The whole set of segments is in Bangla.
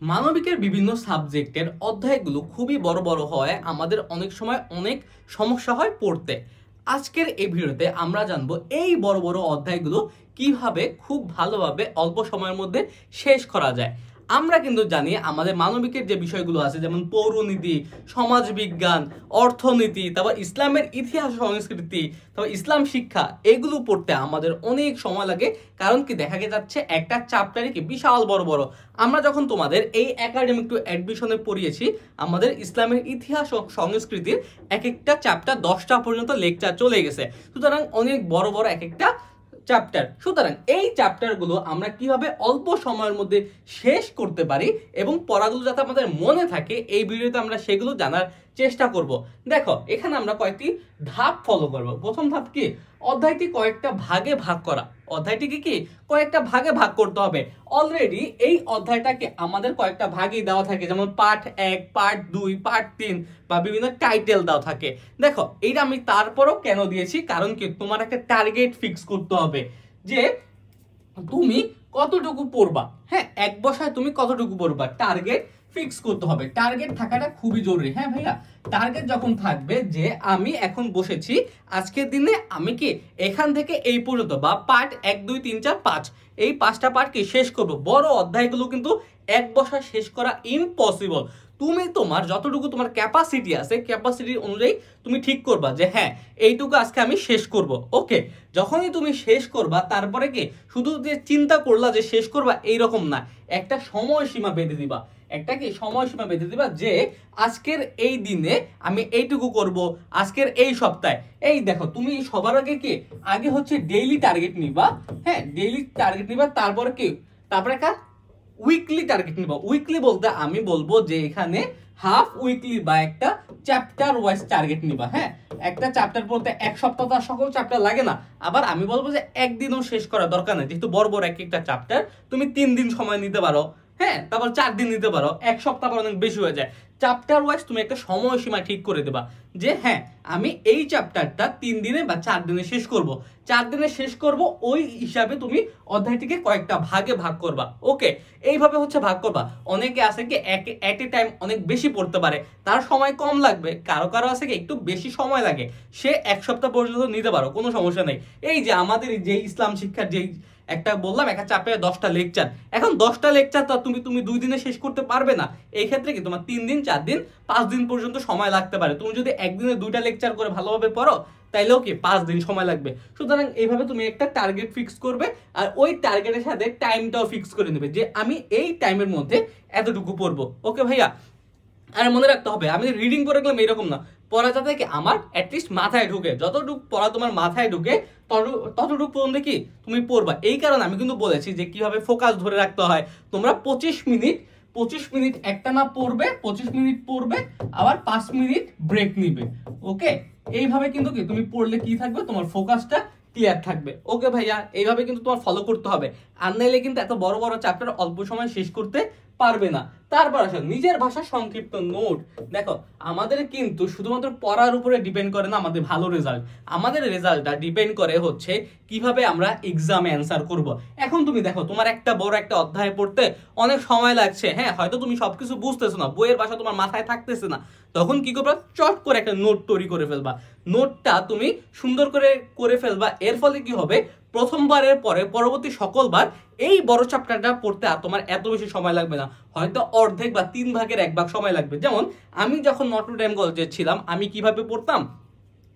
মানবিকের বিভিন্ন সাবজেক্টের অধ্যায়গুলো খুবই বড় বড় হয়, আমাদের অনেক সময় অনেক সমস্যা হয় পড়তে। আজকের এই ভিডিওতে আমরা জানবো এই বড় বড় অধ্যায়গুলো কিভাবে খুব ভালোভাবে অল্প সময়ের মধ্যে শেষ করা যায়। আমরা কিন্তু জানি আমাদের মানবিকের যে বিষয়গুলো আছে, যেমন পৌরনীতি, সমাজবিজ্ঞান, অর্থনীতি, তারপর ইসলামের ইতিহাস সংস্কৃতি, তারপর ইসলাম শিক্ষা, এগুলো পড়তে আমাদের অনেক সময় লাগে। কারণ কি দেখা যাচ্ছে একটা চ্যাপ্টারে কি বিশাল বড় বড়। আমরা যখন তোমাদের এই একাডেমিক টু অ্যাডমিশনে পড়িয়েছি, আমাদের ইসলামের ইতিহাস ও সংস্কৃতির এক একটা চ্যাপ্টার 10টা পর্যন্ত লেকচার চলে গেছে। সুতরাং অনেক বড় বড় এক একটা চ্যাপ্টার। সুতরাং এই চ্যাপ্টারগুলো আমরা কিভাবে অল্প সময়ের মধ্যে শেষ করতে পারি এবং পড়াগুলো যাতে আমাদের মনে থাকে, এই ভিডিওতে আমরা সেগুলো জানার চেষ্টা করব। দেখো, এখানে আমরা কয়েকটি ধাপ ফলো করব। প্রথম ধাপ কি? অধ্যায়টি কয়েকটা ভাগে ভাগ করা। অধ্যায়টিকে কি কয়েকটা ভাগে ভাগ করতে হবে। অলরেডি এই অধ্যায়টাকে আমাদের কয়েকটা ভাগেই দেওয়া থাকে, যেমন পার্ট 1, পার্ট 2, পার্ট 3 বা বিভিন্ন টাইটেল দেওয়া থাকে। দেখো, এইটা আমি তারপরও কেন দিয়েছি, কারণ কি তোমার একটা টার্গেট ফিক্স করতে হবে যে তুমি কতটুকু পড়বা। হ্যাঁ, এক বসায় তুমি কতটুকু পড়বা, টার্গেট ফিক্স করতে হবে। টার্গেট থাকাটা খুবই জরুরি। হ্যাঁ ভাইয়া, টার্গেট যখন থাকবে যে আমি এখন বসেছি আজকের দিনে আমি কি এখান থেকে এই পর্যন্ত বা পার্ট 1, 2, 3, 4, 5 এই 5টা পার্ট কি শেষ করব। বড় অধ্যায়গুলো কিন্তু এক বসায় শেষ করা ইম্পসিবল। তুমি তোমার যতটুকু তোমার ক্যাপাসিটি আছে, ক্যাপাসিটি অনুযায়ী তুমি ঠিক করবা যে হ্যাঁ এইটুকু আজকে আমি শেষ করব। ওকে, যখনই তুমি শেষ করবা তারপরে কি শুধু যে চিন্তা করলা যে শেষ করবা এইরকম না, একটা সময়সীমা বেঁধে দিবা। একটা কি সময়সীমা বেঁধে দিবা যে আজকের এই দিনে আমি এইটুকু করব, আজকের এই সপ্তাহে। এই দেখো, তুমি সবার আগে কি আগে হচ্ছে ডেইলি টার্গেট নিবা। হ্যাঁ, ডেইলি টার্গেট নিবা, তারপরে কি তারপরে একটা উইকলি টার্গেট নিবা। উইকলি বলতে আমি বলবো যে এখানে হাফ উইকলি বা একটা চ্যাপ্টার ওয়াইজ টার্গেট নিবা। হ্যাঁ, একটা চ্যাপ্টার পড়তে এক সপ্তাহ তার সকল চ্যাপ্টার লাগে না। আবার আমি বলবো যে একদিনও শেষ করার দরকার নেই, যেহেতু বড় বড় এক একটা চ্যাপ্টার তুমি 3 দিন সময় নিতে পারো। হ্যাঁ, তারপর 4 দিন নিতে পারো, এক সপ্তাহ পর অনেক বেশি হয়ে যায়। চ্যাপ্টার ওয়াইজ তুমি একটা সময়সীমা ঠিক করে দেবা যে হ্যাঁ আমি এই চ্যাপ্টারটা 3 দিনে বা 4 দিনে শেষ করব। 4 দিনে শেষ করব, ওই হিসাবে তুমি অধ্যায়টিকে কয়েকটা ভাগে ভাগ করবা। ওকে, এইভাবে হচ্ছে ভাগ করবা। অনেকে আছে কি এট এ টাইম অনেক বেশি পড়তে পারে, তার সময় কম লাগবে। কারো কারো আছে কি একটু বেশি সময় লাগে, সে এক সপ্তাহ পর্যন্ত নিতে পারো, কোনো সমস্যা নেই। এই যে আমাদের যে ইসলাম শিক্ষার যেই একটা বললাম একটা চ্যাপ্টারে 10টা লেকচার, এখন 10টা লেকচার তো তুমি তুমি 2 দিনে শেষ করতে পারবে না। এই ক্ষেত্রে কি তোমার 3 দিন, 4 দিন, 5 দিন পর্যন্ত সময় লাগতে পারে। তুমি যদি একদিনে 2টা লেকচার করে ভালোভাবে পড়ো তাইলেও কি 5 দিন সময় লাগবে। সুতরাং এইভাবে তুমি একটা টার্গেট ফিক্স করবে, আর ওই টার্গেটের সাথে টাইমটাও ফিক্স করে নেবে যে আমি এই টাইমের মধ্যে এতটুকু পড়বো। ওকে ভাইয়া, আর মনে রাখতে হবে আমি রিডিং পড়ে গেলাম এরকম না, পড়া যাতে কি আমার অ্যাটলিস্ট মাথায় ঢুকে। যতটুকু পড়া তোমার মাথায় ঢুকে ততটুকু পর্যন্ত কি তুমি পড়বা। এই কারণে আমি কিন্তু বলেছি যে কিভাবে ফোকাস ধরে রাখতে হয়। তোমরা 25 মিনিট একটা না পড়বে, 25 মিনিট পড়বে, আবার 5 মিনিট ব্রেক নিবে। ওকে, এইভাবে কিন্তু কি তুমি পড়লে কি থাকবে, তোমার ফোকাসটা ক্লিয়ার থাকবে। ওকে ভাইয়া, এইভাবে কিন্তু তোমার ফলো করতে হবে, আর নাইলে কিন্তু এত বড় বড় চ্যাপ্টার অল্প সময় শেষ করতে পারবে না। তারপর আসো নিজের ভাষা সংক্ষিপ্ত নোট। দেখো, আমাদের কিন্তু শুধুমাত্র পড়ার উপরে ডিপেন্ড করে না আমাদের ভালো রেজাল্ট। আমাদের রেজাল্টটা ডিপেন্ড করে হচ্ছে কিভাবে আমরা এক্সামে অ্যান্সার করব। এখন তুমি দেখো, তোমার একটা বড় একটা অধ্যায় পড়তে অনেক সময় লাগছে। হ্যাঁ, হয়তো তুমি সবকিছু বুঝতেছো না, বইয়ের ভাষা তোমার মাথায় থাকতেছে না, তখন কি করবা, চট করে একটা নোট তৈরি করে ফেলবা। নোটটা তুমি সুন্দর করে করে ফেলবা। এর ফলে কি হবে, প্রথমবারের পরে পরবর্তী সকলবার এই বড় চ্যাপ্টারটা পড়তে আর তোমার এত বেশি সময় লাগবে না, হয়তো অর্ধেক বা 3 ভাগের 1 ভাগ সময় লাগবে। যেমন আমি যখন নটর ডেম কলেজে ছিলাম, আমি কিভাবে পড়তাম,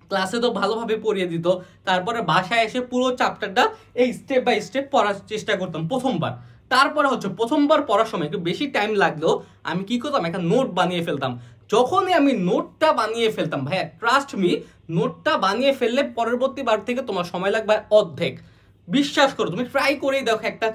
ক্লাসে তো ভালোভাবে পড়িয়ে দিত, তারপরে বাসায় এসে পুরো চ্যাপ্টারটা এই স্টেপ বাই স্টেপ পড়ার চেষ্টা করতাম প্রথমবার। তারপরে হচ্ছে প্রথমবার পড়ার সময় একটু বেশি টাইম লাগলেও আমি কি করতাম, একটা নোট বানিয়ে ফেলতাম। যখনই আমি নোটটা বানিয়ে ফেলতাম ভাইয়া, ট্রাস্ট মি, নোটটা বানিয়ে ফেললে পরবর্তী বার থেকে তোমার সময় লাগবে অর্ধেক। বিশ্বাস করো, তুমি ট্রাই করেই দেখো, একটা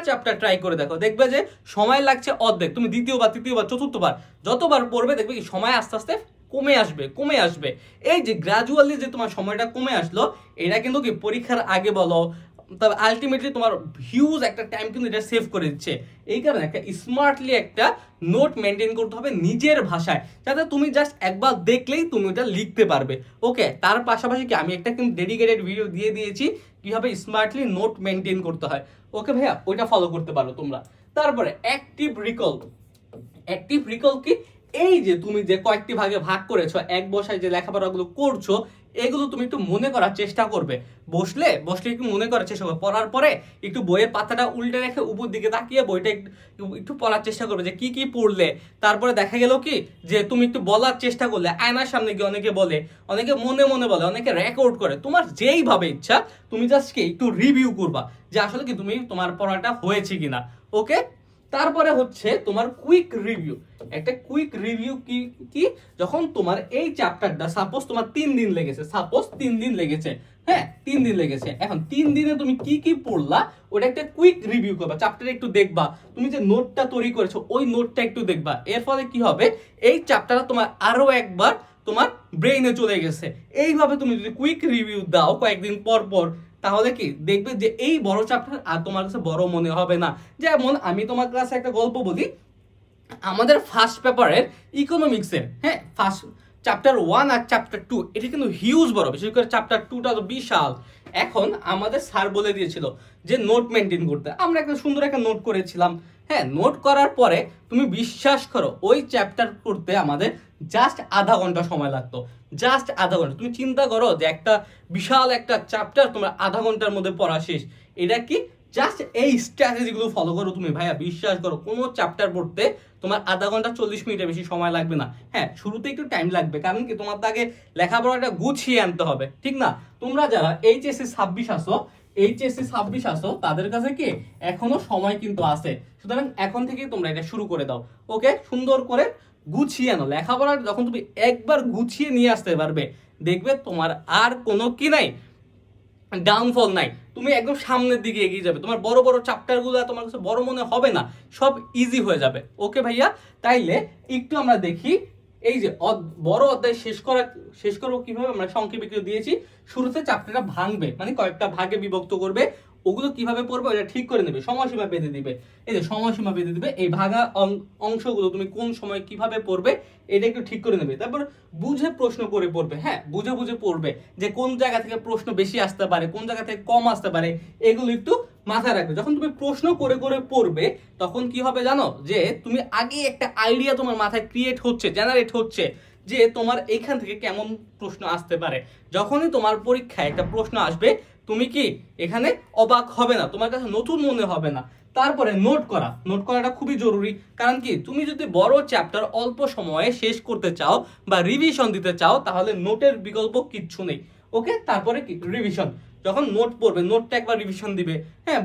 চ্যাপ্টার ট্রাই করে দেখো, দেখবে যে সময় লাগছে অর্ধেক। তুমি দ্বিতীয়বার, তৃতীয়বার, চতুর্থবার যতবার পড়বে দেখবে কি সময় আস্তে আস্তে কমে আসবে। এই যে গ্রাজুয়ালি যে তোমার সময়টা কমে আসলো, এটা কিন্তু কি পরীক্ষার আগে বলো, তবে আলটিমেটলি তোমার হিউজ একটা টাইম কিন্তু এটা সেভ করে দিচ্ছে। এই কারণে একটা স্মার্টলি একটা নোট মেনটেন করতে হবে নিজের ভাষায়, যাতে তুমি জাস্ট একবার দেখলেই তুমি ওটা লিখতে পারবে। ওকে, তার পাশাপাশি কি আমি একটা কিন্তু ডেডিকেটেড ভিডিও দিয়ে দিয়েছি কিভাবে স্মার্টলি নোট মেনটেন করতে হয়। ওকে ভাইয়া, ওইটা ফলো করতে পারো তোমরা। তারপরে অ্যাক্টিভ রিকল। অ্যাক্টিভ রিকল কি? এই যে তুমি যে কয়েকটি ভাগে ভাগ করেছো, এক বসায় যে লেখাপড়াগুলো করছো, এগুলো তুমি একটু মনে করার চেষ্টা করবে। বসলে একটু মনে করার চেষ্টা করবে। পড়ার পরে একটু বইয়ের পাতাটা উল্টে রেখে উপর দিকে তাকিয়ে বইটা একটু পড়ার চেষ্টা করবে যে কি কি পড়লে। তারপরে দেখা গেল কি যে তুমি একটু বলার চেষ্টা করলে, আয়নার সামনে গিয়ে অনেকে বলে, অনেকে মনে মনে বলে, অনেকে রেকর্ড করে। তোমার যেইভাবে ইচ্ছা তুমি জাস্ট কি একটু রিভিউ করবা যে আসলে কি তুমি তোমার পড়াটা হয়েছে কিনা। ওকে, তারপরে হচ্ছে তোমার কুইক রিভিউ। একটা কুইক রিভিউ কি কি যখন তোমার এই চ্যাপ্টারটা সাপোজ তোমার 3 দিন লেগেছে, হ্যাঁ 3 দিন লেগেছে, এখন 3 দিনে তুমি কি কি পড়লা ওটা একটা কুইক রিভিউ করবা। চ্যাপ্টারে একটু দেখবা, তুমি যে নোটটা তৈরি করেছো ওই নোটটা একটু দেখবা। এর ফলে কি হবে, এই চ্যাপ্টারটা তোমার আরো একবার তোমার ব্রেইনে চলে গেছে। এইভাবে তুমি যদি কুইক রিভিউ দাও কয়েকদিন পর পর, তাহলে কি দেখবে যে এই বড় চ্যাপ্টার আর তোমার কাছে বড় মনে হবে না। যেমন আমি তোমার কাছে একটা গল্প বলি, আমাদের ফার্স্ট পেপারের ইকোনমিক্সের, হ্যাঁ ফার্স্ট চ্যাপ্টার 1 আর চ্যাপ্টার 2 এটা কিন্তু হিউজ বড়, বিশেষ করে চ্যাপ্টার 2টা তো বিশাল। এখন আমাদের স্যার বলে দিয়েছিল যে নোট মেনটেন করতে। আমরা একটা সুন্দর একটা নোট করেছিলাম। হ্যাঁ, নোট করার পরে তুমি বিশ্বাস করো ওই চ্যাপ্টার করতে আমাদের জাস্ট আধা ঘন্টা সময় লাগতো, জাস্ট আধা ঘন্টা। তুমি চিন্তা করো যে একটা বিশাল একটা চ্যাপ্টার তোমার আধা ঘন্টার মধ্যে পড়া শেষ। এটা কি জাস্ট এই স্ট্র্যাটেজিগুলো ফলো করো তুমি, ভাইয়া বিশ্বাস করো কোনো চ্যাপ্টার পড়তে তোমার আধা ঘন্টা 40 মিনিটের বেশি সময় লাগবে না। হ্যাঁ, শুরুতে একটু টাইম লাগবে, কারণ কি তোমার তো আগে লেখাপড়াটা গুছিয়ে আনতে হবে, ঠিক না? তোমরা যারা এইচএসসি 26 আসো তাদের কাছে কি এখনো সময় কিন্তু আছে, সুতরাং এখন থেকেই তোমরা এটা শুরু করে দাও। ওকে, সুন্দর করে গুছিয়ে আনো লেখাপড়া। যখন তুমি একবার গুছিয়ে নিয়ে আসতে পারবে, দেখবে তোমার আর কোনো কি নাই, ডাউনফল নাই। তুমি একদম সামনের দিকে এগিয়ে যাবে, তোমার বড় বড় চ্যাপ্টারগুলো তোমার কাছে বড় মনে হবে না, সব ইজি হয়ে যাবে। ওকে ভাইয়া, তাইলে একটু আমরা দেখি এই যে বড় অধ্যায় শেষ করবো কিভাবে। আমরা সংক্ষেপে একটু দিয়েছি, শুরুতে চ্যাপ্টারটা ভাঙবে, মানে কয়েকটা ভাগে বিভক্ত করবে, ওগুলো কিভাবে পড়বে ওটা ঠিক করে নেবে, সময়সীমা বেঁধে দিবে। এই যে সময়সীমা বেঁধে দিবে, এই ভাগা অংশগুলো তুমি কোন সময় কিভাবে পড়বে এটা একটু ঠিক করে নেবে। তারপর বুঝে প্রশ্ন করে পড়বে। হ্যাঁ, বুঝে বুঝে পড়বে যে কোন জায়গা থেকে প্রশ্ন বেশি আসতে পারে, কোন জায়গা থেকে কম আসতে পারে, এগুলো একটু মাথায় রাখবে। যখন তুমি প্রশ্ন করে করে পড়বে তখন কি হবে জানো, যে তুমি আগে একটা আইডিয়া তোমার মাথায় জেনারেট হচ্ছে যে তোমার এইখান থেকে কেমন প্রশ্ন আসতে পারে। যখনই তোমার পরীক্ষায় একটা প্রশ্ন আসবে তুমি কি এখানে অবাক হবে না, তোমার কাছে নতুন মনে হবে না। তারপরে নোট করাটা খুবই জরুরি, কারণ কি তুমি যদি বড় চ্যাপ্টার অল্প সময়ে শেষ করতে চাও বা রিভিশন দিতে চাও, তাহলে নোটের বিকল্প কিচ্ছু নেই। ওকে, তারপরে কি রিভিশন। যখন নোট পড়বে, নোটটা একবার রিভিশন দিবে। হ্যাঁ,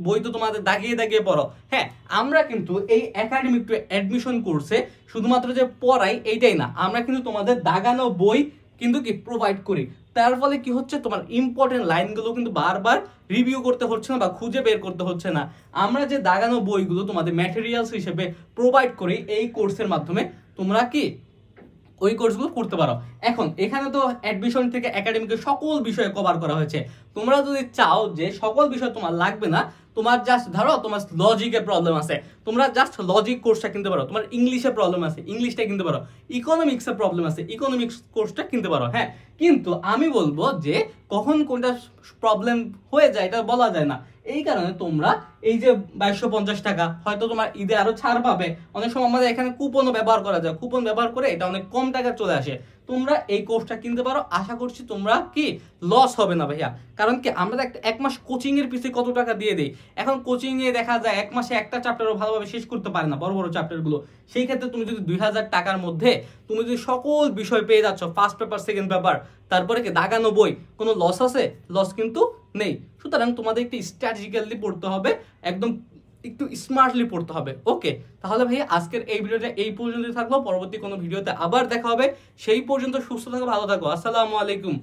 বই তো তোমাদের দাগিয়ে দাগিয়ে পড়ো। হ্যাঁ, আমরা কিন্তু এই একাডেমিক অ্যাডমিশন কোর্সে শুধুমাত্র যে পড়াই এইটাই না, আমরা কিন্তু তোমাদের দাগানো বই কিন্তু কি প্রোভাইড করি। তার ফলে কি হচ্ছে, তোমার ইম্পর্টেন্ট লাইনগুলো কিন্তু বারবার রিভিউ করতে হচ্ছে না বা খুঁজে বের করতে হচ্ছে না। আমরা যে দাগানো বইগুলো তোমাদের ম্যাটেরিয়ালস হিসেবে প্রোভাইড করি এই কোর্সের মাধ্যমে, তোমরা কি ওই কোর্সগুলো করতে পারো। এখন এখানে তো অ্যাডমিশন থেকে একাডেমিকের সকল বিষয়ে কভার করা হয়েছে। তোমরা যদি চাও যে সকল বিষয় তোমার লাগবে না, তোমার জাস্ট ধরো তোমার লজিকের প্রবলেম আছে, তোমরা জাস্ট লজিক কোর্সটা কিনতে পারো। তোমার ইংলিশে প্রবলেম আছে, ইংলিশটা কিনতে পারো। ইকোনমিক্সের প্রবলেম আছে, ইকোনমিক্স কোর্সটা কিনতে পারো। হ্যাঁ, কিন্তু আমি বলবো যে কখন কোনটা প্রবলেম হয়ে যায় এটা বলা যায় না। এই কারণে তোমরা এই যে 2250 টাকা, হয়তো তোমার ঈদে আরো ছাড় পাবে। অনেক সময় আমাদের এখানে কুপনও ব্যবহার করা যায়, কুপন ব্যবহার করে এটা অনেক কম টাকা চলে আসে। তোমরা এই কোর্সটা কিনতে পারো। আশা করছি তোমরা কি লস হবে না ভাইয়া, কারণ কি আমরা এক মাস কোচিং এর পিছনে কত টাকা দিয়ে দিই। এখন কোচিং এ দেখা যায় এক মাসে একটা চ্যাপ্টারও ভালোভাবে শেষ করতে পারে না, বড় বড় চ্যাপ্টার গুলো। সেই ক্ষেত্রে তুমি যদি 2000 টাকার মধ্যে তুমি যদি সকল বিষয় পেয়ে যাচ্ছ, ফার্স্ট পেপার, সেকেন্ড পেপার, তারপরে কি দাগানো বই, কোনো লস আছে? লস কিন্তু নেই। সুতরাং তোমাদের একটু স্ট্র্যাটেজিক্যালি পড়তে হবে, একদম একটু স্মার্টলি পড়তে হবে। ওকে, তাহলে ভাই আজকের এই ভিডিওটা এই পর্যন্তই থাকলো। পরবর্তী কোনো ভিডিওতে আবার দেখা হবে। সেই পর্যন্ত সুস্থ থাকো, ভালো থাকো। আসসালামু আলাইকুম।